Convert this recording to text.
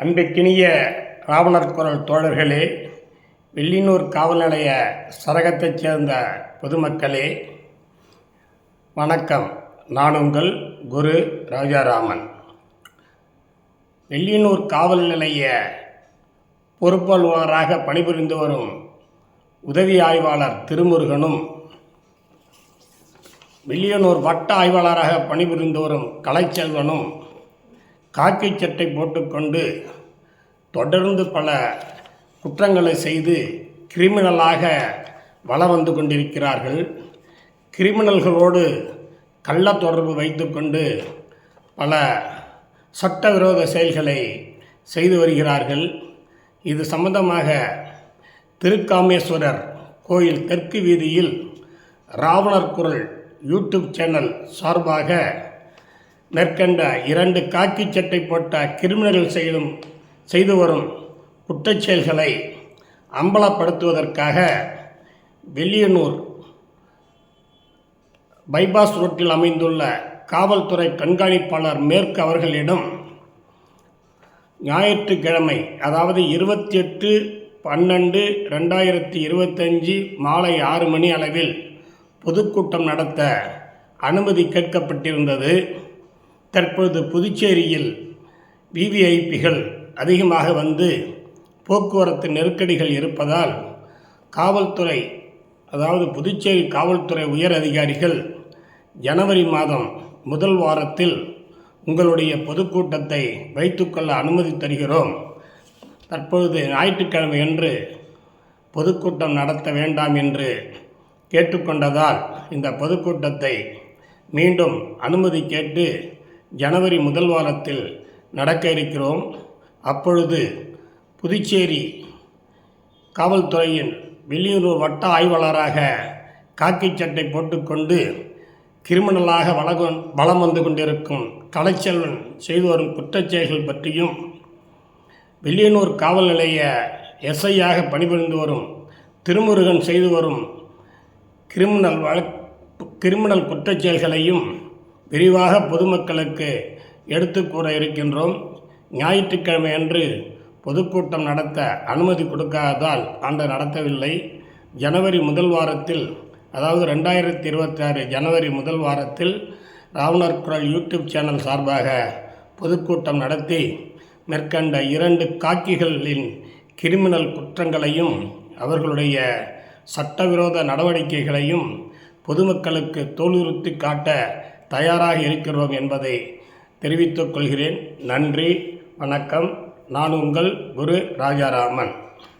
அன்பிற்கினிய ராவணர் குரல் தோழர்களே, வெள்ளியனூர் காவல் நிலைய சரகத்தைச் சேர்ந்த பொதுமக்களே, வணக்கம். நான் உங்கள் குரு ராஜாராமன். வெள்ளியனூர் காவல் நிலைய பொறுப்பாளராக பணிபுரிந்து வரும் உதவி ஆய்வாளர் திருமுருகனும், வெள்ளியனூர் வட்ட ஆய்வாளராக பணிபுரிந்து வரும் கலைச்செல்வனும் காக்கி சட்டை போட்டுக்கொண்டு தொடர்ந்து பல குற்றங்களை செய்து கிரிமினலாக வலம் வந்து கொண்டிருக்கிறார்கள். கிரிமினல்களோடு கள்ள தொடர்பு வைத்துக்கொண்டு பல சட்டவிரோத செயல்களை செய்து வருகிறார்கள். இது சம்பந்தமாக திருக்காமேஸ்வரர் கோயில் தெற்கு வீதியில் ராவணர் குரல் யூடியூப் சேனல் சார்பாக மேற்கண்ட 2 காக்கி சட்டை போட்ட கிரிமினல்கள் செய்து வரும் குற்றச்செயல்களை அம்பலப்படுத்துவதற்காக வெள்ளியனூர் பைபாஸ் ரோட்டில் அமைந்துள்ள காவல்துறை கண்காணிப்பாளர் மேற்கு அவர்களிடம் ஞாயிற்றுக்கிழமை, அதாவது 28/12/2025 மாலை 6 மணி அளவில் பொதுக்கூட்டம் நடத்த அனுமதி கேட்கப்பட்டிருந்தது. தற்பொழுது புதுச்சேரியில் விவிஐபிகள் அதிகமாக வந்து போக்குவரத்து நெருக்கடிகள் இருப்பதால் காவல்துறை, அதாவது புதுச்சேரி காவல்துறை உயர் அதிகாரிகள் ஜனவரி மாதம் முதல் வாரத்தில் உங்களுடைய பொதுக்கூட்டத்தை வைத்துக்கொள்ள அனுமதி தருகிறோம். தற்பொழுது ஞாயிற்றுக்கிழமை அன்று பொதுக்கூட்டம் நடத்த வேண்டாம் என்று கேட்டுக்கொண்டதால் இந்த பொதுக்கூட்டத்தை மீண்டும் அனுமதி கேட்டு ஜனவரி முதல் வாரத்தில் நடக்க இருக்கிறோம். அப்பொழுது புதுச்சேரி காவல்துறையின் வெள்ளியனூர் வட்ட ஆய்வாளராக காக்கி சட்டை போட்டுக்கொண்டு கிரிமினலாக வலம் வந்து கொண்டிருக்கும் கலைச்செல்வன் செய்து வரும் குற்றச்செயல்கள் பற்றியும், வெள்ளியனூர் காவல் நிலைய எஸ்ஐயாக பணிபுரிந்து வரும் திருமுருகன் செய்து வரும் கிரிமினல் குற்றச்செயல்களையும் விரிவாக பொதுமக்களுக்கு எடுத்து கூற இருக்கின்றோம். ஞாயிற்றுக்கிழமை அன்று பொதுக்கூட்டம் நடத்த அனுமதி கொடுக்காததால் அன்று நடத்தவில்லை. ஜனவரி முதல் வாரத்தில், அதாவது 2026 ஜனவரி முதல் வாரத்தில் ராவணர் குரல் யூடியூப் சேனல் சார்பாக பொதுக்கூட்டம் நடத்தி மேற்கண்ட 2 காக்கிகளின் கிரிமினல் குற்றங்களையும் அவர்களுடைய சட்டவிரோத நடவடிக்கைகளையும் பொதுமக்களுக்கு தோலுறுத்தி காட்ட தயாராக இருக்கிறோம் என்பதை தெரிவித்துக் கொள்கிறேன். நன்றி, வணக்கம். நான் உங்கள் குரு ராஜாராமன்.